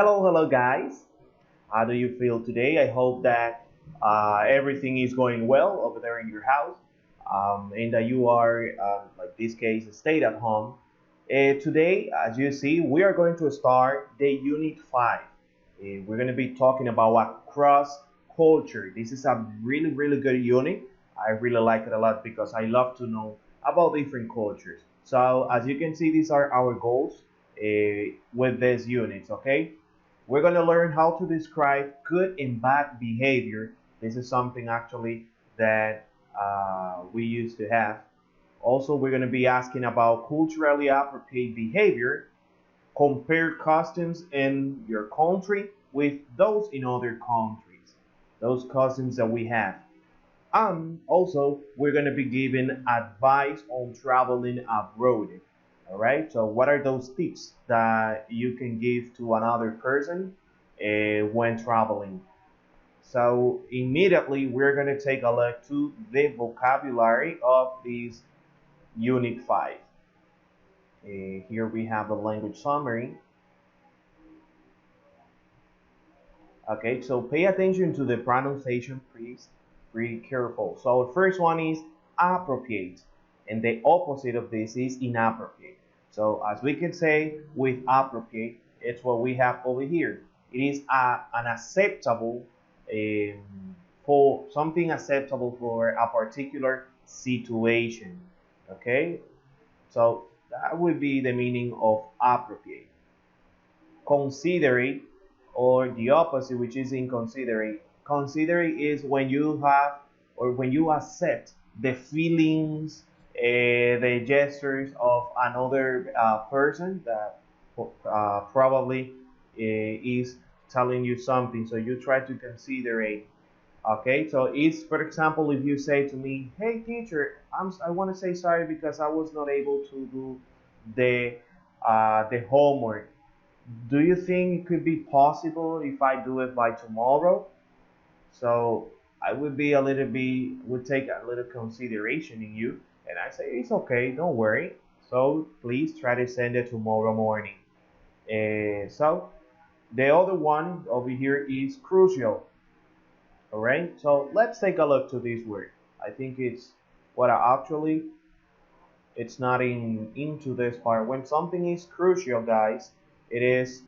Hello guys. How do you feel today? I hope that everything is going well over there in your house, and that you are, like this case, stayed at home. Today, as you see, we are going to start the Unit 5. We're going to be talking about a cross culture. This is a really good unit. I really like it a lot because I love to know about different cultures. So as you can see, these are our goals with these units, okay? We're going to learn how to describe good and bad behavior. This is something actually that we used to have. Also, we're going to be asking about culturally appropriate behavior, compare customs in your country with those in other countries, those customs that we have. Also, we're going to be giving advice on traveling abroad. All right, so what are those tips that you can give to another person when traveling? So immediately we're going to take a look to the vocabulary of this Unit 5. Here we have the language summary. Okay, so pay attention to the pronunciation, please. Be careful. So the first one is appropriate, and the opposite of this is inappropriate. So as we can say with appropriate, it's what we have over here. It is an acceptable for something acceptable for a particular situation. Okay, so that would be the meaning of appropriate. Considerate, or the opposite, which is inconsiderate. Considerate is when you have or when you accept the feelings, the gestures of another person that probably is telling you something. So you try to considerate. Okay, so it's, for example, if you say to me, "Hey teacher, I want to say sorry because I was not able to do the homework. Do you think it could be possible if I do it by tomorrow?" So I would be a little bit, would take a little consideration in you, and I say, "It's okay, don't worry. So please try to send it tomorrow morning." So the other one over here is crucial. All right, so let's take a look to this word. I think it's what I actually, it's not into this part. When something is crucial, guys, it is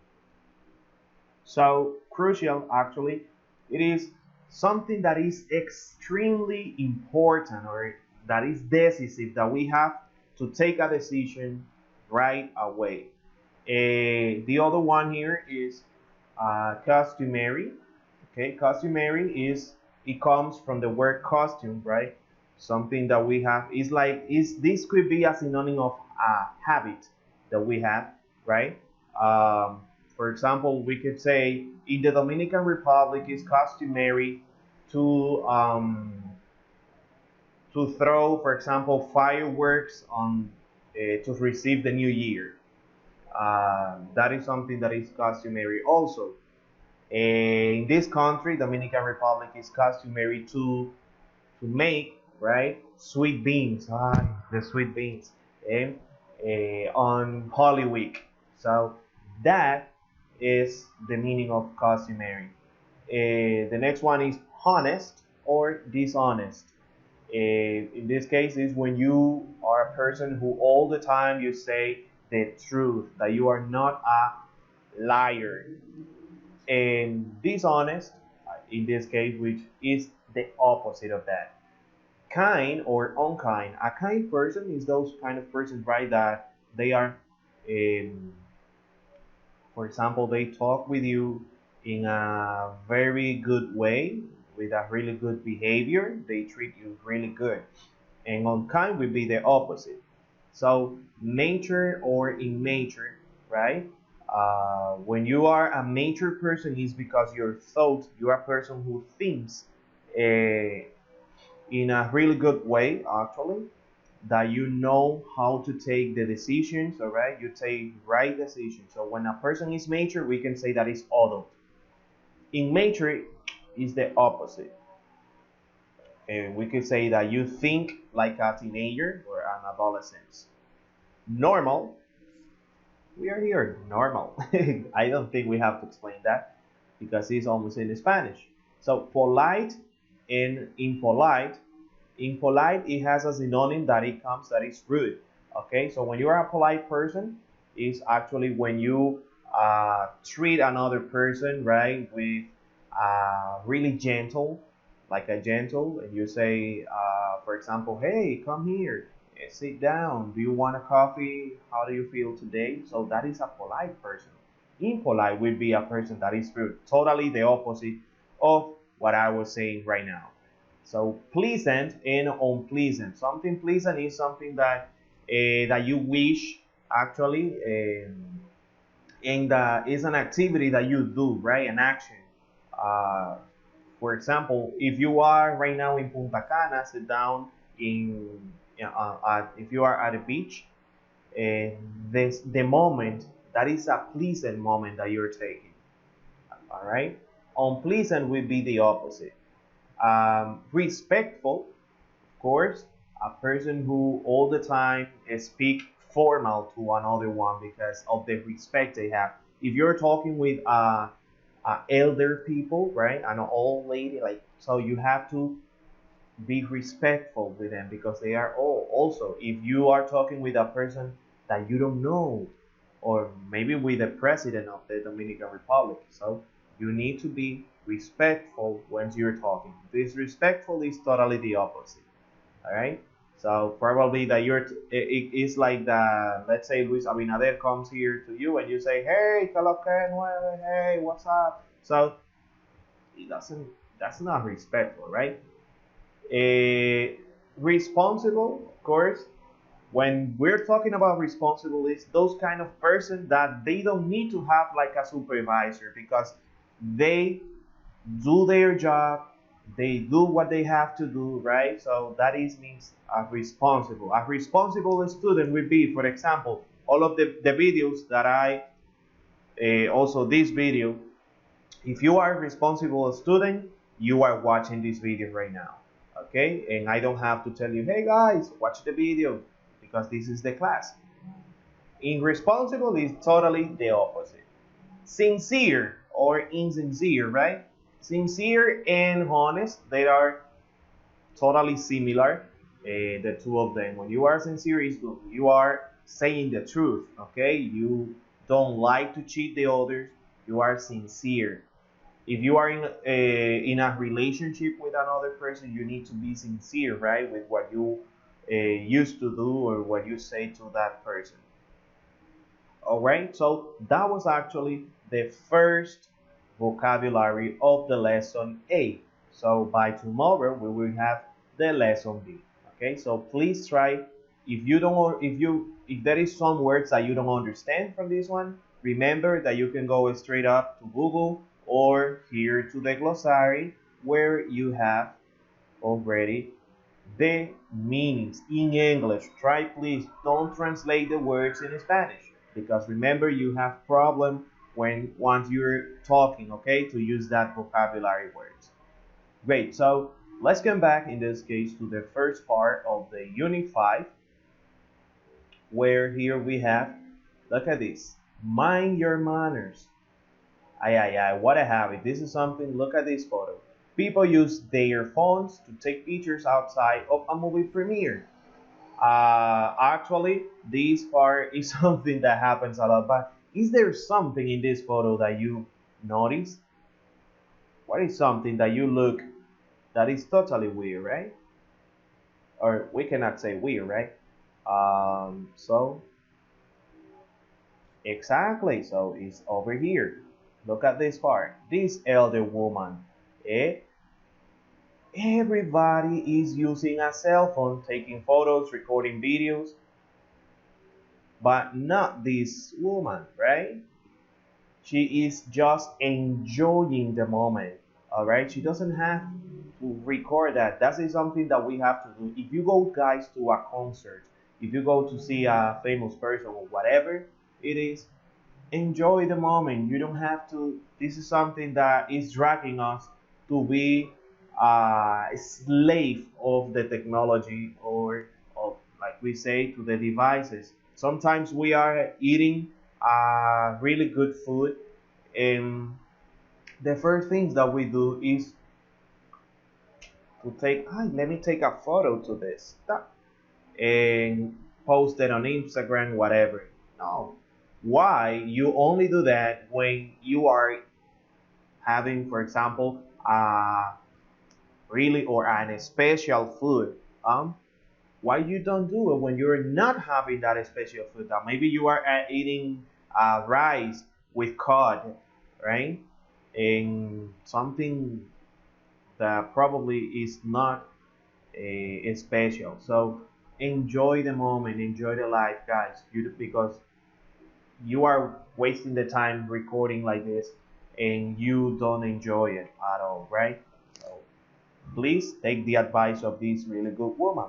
so crucial. Actually, it is something that is extremely important, or that is decisive, that we have to take a decision right away. The other one here is customary. Okay, customary is, it comes from the word costume, right? Something that we have is like, is this could be a synonym of a habit that we have, right? For example, we could say in the Dominican Republic it's customary to throw, for example, fireworks on to receive the new year. That is something that is customary. Also, in this country, Dominican Republic, is customary to make, right, sweet beans. The sweet beans, on Holy Week. So that is the meaning of customary. The next one is honest or dishonest. In this case, is when you are a person who all the time you say the truth, that you are not a liar. And dishonest, in this case, which is the opposite of that. Kind or unkind. A kind person is those kind of persons, right, that they are, for example, they talk with you in a very good way, with a really good behavior. They treat you really good. And unkind would be the opposite. So nature or in nature, right? When you are a nature person, is because your thought, you are a person who thinks in a really good way, actually, that you know how to take the decisions. All right, you take right decisions. So when a person is mature, we can say that is adult. Immature is the opposite. And we could say that you think like a teenager or an adolescent. Normal, we are here, normal. I don't think we have to explain that because it's almost in Spanish. So polite and impolite. Impolite, it has a synonym that it comes that is rude. Okay, so when you are a polite person, is actually when you treat another person right with really gentle, like a gentle, and you say, for example, hey, come here, sit down. Do you want a coffee? How do you feel today? So that is a polite person. Impolite would be a person that is rude, totally the opposite of what I was saying right now. So pleasant and unpleasant. Something pleasant is something that you wish actually, and is an activity that you do, right? An action. Uh, for example, if you are right now in Punta Cana, sit down in if you are at a beach, this the moment that is a pleasant moment that you're taking. All right. Unpleasant would be the opposite. Respectful, of course, a person who all the time speak formal to another one because of the respect they have. If you're talking with elder people, right, an old lady, like, so you have to be respectful with them because they are old. Also, if you are talking with a person that you don't know, or maybe with the president of the Dominican Republic, so you need to be respectful when you're talking. Disrespectful is totally the opposite. All right. So probably that it's like the, let's say Luis Abinader comes here to you and you say, hey, hey, what's up? So it doesn't, that's not respectful, right? Responsible, of course. When we're talking about responsible, is those kind of person that they don't need to have like a supervisor because they do their job, they do what they have to do, right? So that is means a responsible. A responsible student will be, for example, all of the videos that also this video, if you are a responsible student, you are watching this video right now, okay? And I don't have to tell you, hey guys, watch the video, because this is the class. Irresponsible is totally the opposite. Sincere or insincere, right? Sincere and honest, they are totally similar, the two of them. When you are sincere, is you are saying the truth, okay? You don't like to cheat the others, you are sincere. If you are in a relationship with another person, you need to be sincere, right, with what you used to do or what you say to that person. All right, so that was actually the first vocabulary of the lesson A. So by tomorrow we will have the lesson B. Okay, so please try. If you don't, if there is some words that you don't understand from this one, remember that you can go straight up to Google or here to the glossary where you have already the meanings in English. Try, please don't translate the words in Spanish, because remember you have problem when once you're talking, okay, to use that vocabulary words. Great, so let's come back in this case to the first part of the unit 5, where here we have, look at this, mind your manners. What a habit. This is something, look at this photo. People use their phones to take pictures outside of a movie premiere. Actually, this part is something that happens a lot, but is there something in this photo that you notice? What is something that you look that is totally weird, right? Or we cannot say weird, right? So exactly, so it's over here. Look at this part. This elder woman, everybody is using a cell phone, taking photos, recording videos, but not this woman, right? She is just enjoying the moment, all right? She doesn't have to record that. That is something that we have to do. If you go, guys, to a concert, if you go to see a famous person or whatever it is, enjoy the moment. You don't have to, this is something that is dragging us to be a slave of the technology, or of, like we say, to the devices. Sometimes we are eating really good food. And the first things that we do is to take, let me take a photo to this and post it on Instagram, whatever. No. Why? You only do that when you are having, for example, really or an special food. Why you don't do it when you're not having that special food? That maybe you are eating rice with cod, right? And something that probably is not special. So enjoy the moment, enjoy the life, guys. Because you are wasting the time recording like this, and you don't enjoy it at all, right? So please take the advice of this really good woman.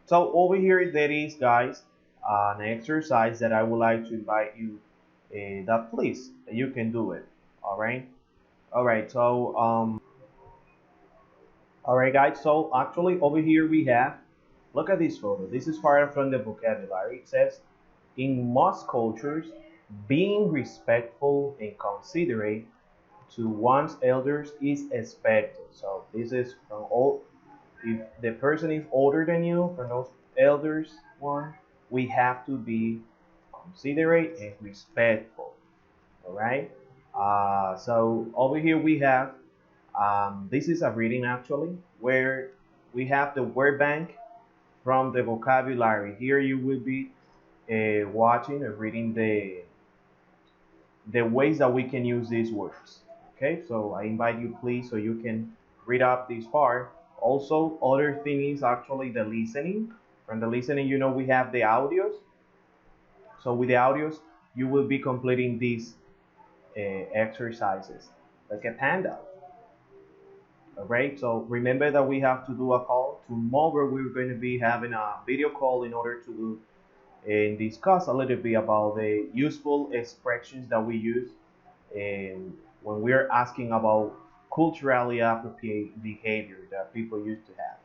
So over here there is, guys, an exercise that I would like to invite you that please you can do it. All right. So all right, guys. So actually over here we have, look at this photo. This is part from the vocabulary. It says, in most cultures, being respectful and considerate to one's elders is expected. So this is from all. If the person is older than you, from those elders one, we have to be considerate and respectful. All right. So over here we have, this is a reading actually, where we have the word bank from the vocabulary. Here you will be watching or reading the ways that we can use these words. Okay, so I invite you please so you can read up this part. Also, other thing is actually the listening. From the listening, we have the audios. So with the audios, you will be completing these exercises like a panda. All right, so remember that we have to do a call. Tomorrow we're going to be having a video call in order to and discuss a little bit about the useful expressions that we use and when we're asking about culturally appropriate behavior that people used to have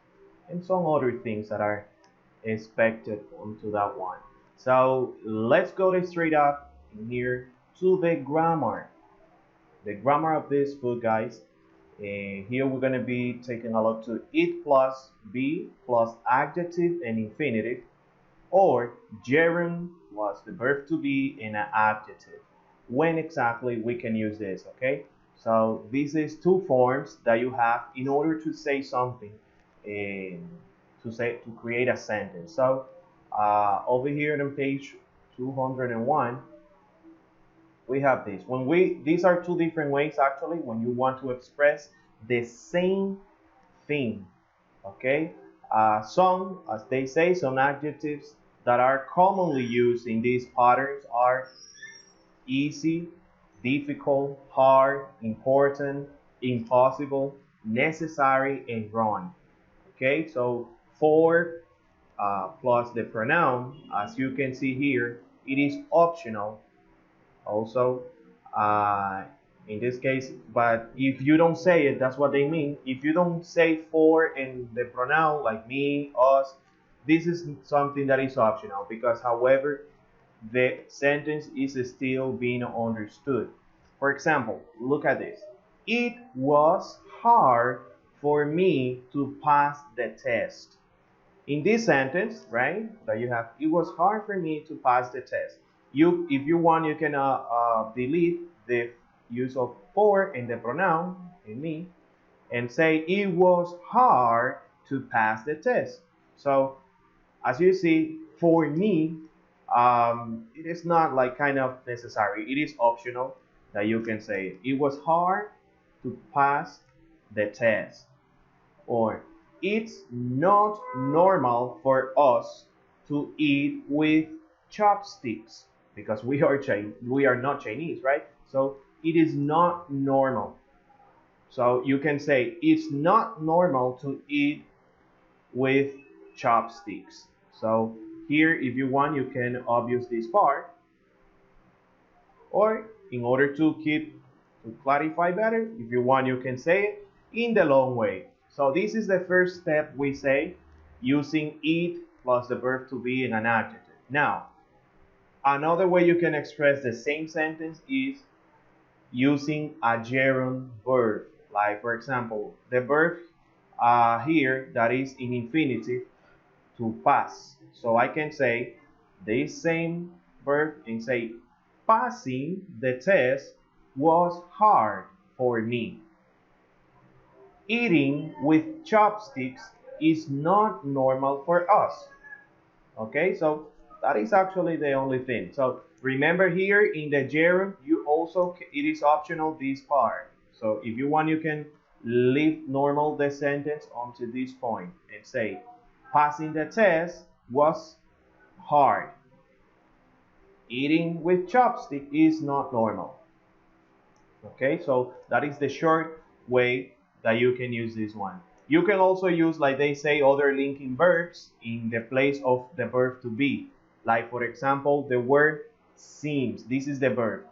and some other things that are expected onto that one. So let's go straight up in here to the grammar. The grammar of this book, guys. And here we're going to be taking a look to it plus be plus adjective and infinitive, or gerund plus the verb to be and an adjective. When exactly we can use this, okay? So this is two forms that you have in order to say something and to create a sentence. So over here on page 201, we have this. These are two different ways actually when you want to express the same thing, okay? Some, as they say, some adjectives that are commonly used in these patterns are easy, difficult, hard, important, impossible, necessary, and wrong. Okay, so for plus the pronoun, as you can see here, it is optional. Also, in this case, but if you don't say it, that's what they mean. If you don't say for in the pronoun, like me, us, this is something that is optional because, however, the sentence is still being understood. For example, look at this. It was hard for me to pass the test. In this sentence, right, that you have, it was hard for me to pass the test. If you want, you can delete the use of for in the pronoun, in me, and say it was hard to pass the test. So as you see, for me, it is not like kind of necessary. It is optional that you can say it was hard to pass the test, or it's not normal for us to eat with chopsticks because we are not Chinese, right? So it is not normal. So you can say it's not normal to eat with chopsticks. So here, if you want, you can obviate this part, or in order to clarify better, if you want, you can say it in the long way. So this is the first step we say using it plus the verb to be and an adjective. Now, Another way you can express the same sentence is using a gerund verb. Like, for example, the verb here that is in infinitive, to pass. So I can say this same verb and say, passing the test was hard for me. Eating with chopsticks is not normal for us. Okay, so that is actually the only thing. So remember here in the gerund, you also, it is optional this part. So if you want, you can leave normal the sentence onto this point and say, passing the test was hard. Eating with chopstick is not normal. Okay, so that is the short way that you can use this one. You can also use, like they say, other linking verbs in the place of the verb to be. Like, for example, the word seems. This is the verb.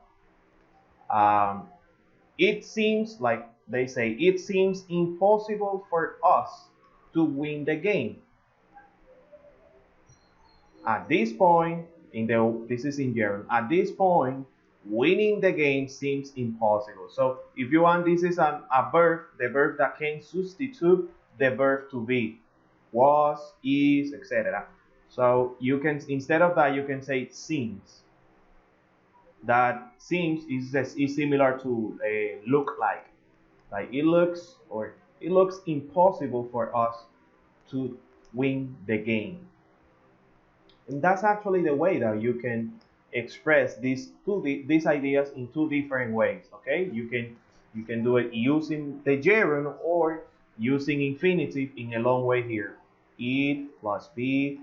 It seems, like they say, it seems impossible for us to win the game. At this point, this is in gerund. At this point, winning the game seems impossible. So if you want, this is a verb, the verb that can substitute the verb to be, was, is, etc. So you can, instead of that, you can say seems. That seems is similar to look like it looks, or it looks impossible for us to win the game. And that's actually the way that you can express these ideas in two different ways. Okay, you can do it using the gerund or using infinitive in a long way here. It plus be,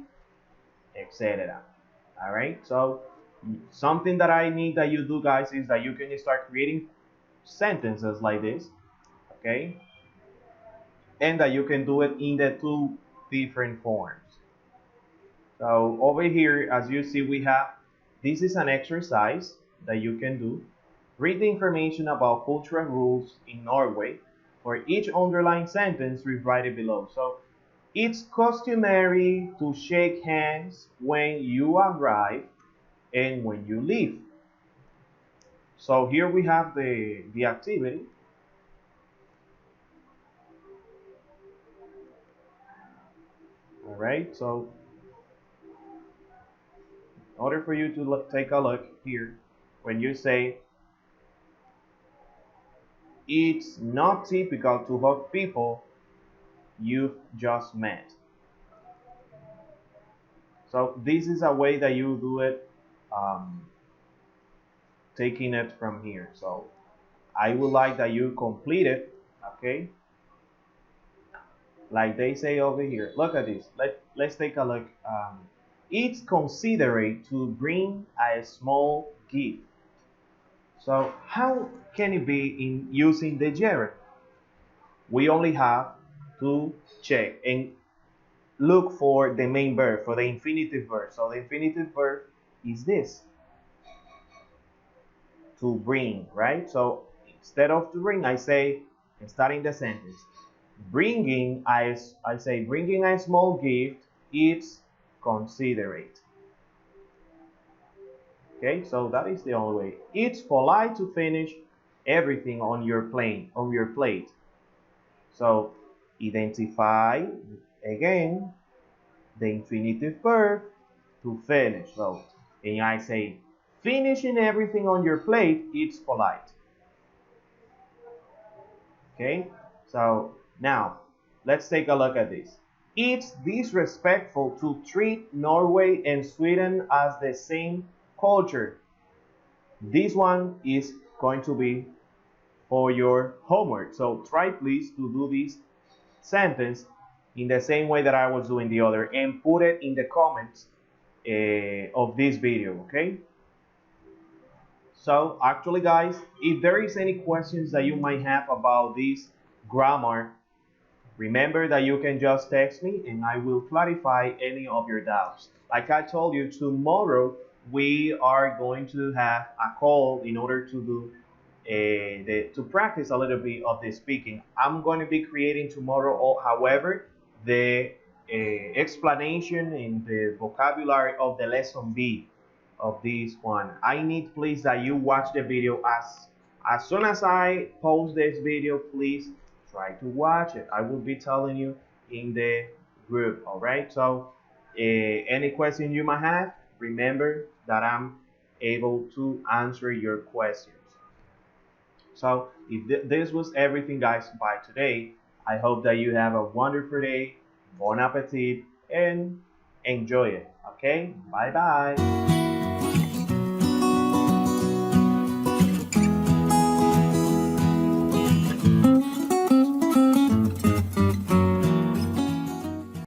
etc. All right. So something that I need that you do, guys, is that you can start creating sentences like this. Okay, and that you can do it in the two different forms. So over here, as you see, we have, this is an exercise that you can do. Read the information about cultural rules in Norway. For each underlined sentence, rewrite it below. So it's customary to shake hands when you arrive and when you leave. So here we have the activity. All right, so in order for you to take a look here, when you say, it's not typical to hug people you've just met. So this is a way that you do it, taking it from here. So I would like that you complete it, okay? Like they say over here. Look at this. Let's take a look. It's considerate to bring a small gift. So how can it be in using the gerund? We only have to check and look for the main verb, for the infinitive verb. So the infinitive verb is this, to bring, right? So instead of to bring, I say, starting the sentence, bringing, I say, bringing a small gift, it's considerate. Okay, so that is the only way. It's polite to finish everything on your plate. So identify again the infinitive verb to finish. So, and I say, finishing everything on your plate, it's polite. Okay, so now let's take a look at this. It's disrespectful to treat Norway and Sweden as the same culture. This one is going to be for your homework. So try please to do this sentence in the same way that I was doing the other, and put it in the comments of this video, okay? So actually, guys, if there is any questions that you might have about this grammar, remember that you can just text me and I will clarify any of your doubts. Like I told you, tomorrow we are going to have a call in order to do to practice a little bit of the speaking. I'm going to be creating tomorrow, however, the explanation and the vocabulary of the lesson B. of this one. I need please that you watch the video as soon as I post this video. Please try to watch it. I will be telling you in the group. All right. So any question you might have, remember that I'm able to answer your questions. So if this was everything, guys, by today, I hope that you have a wonderful day. Bon appetit and enjoy it. Okay. Bye bye.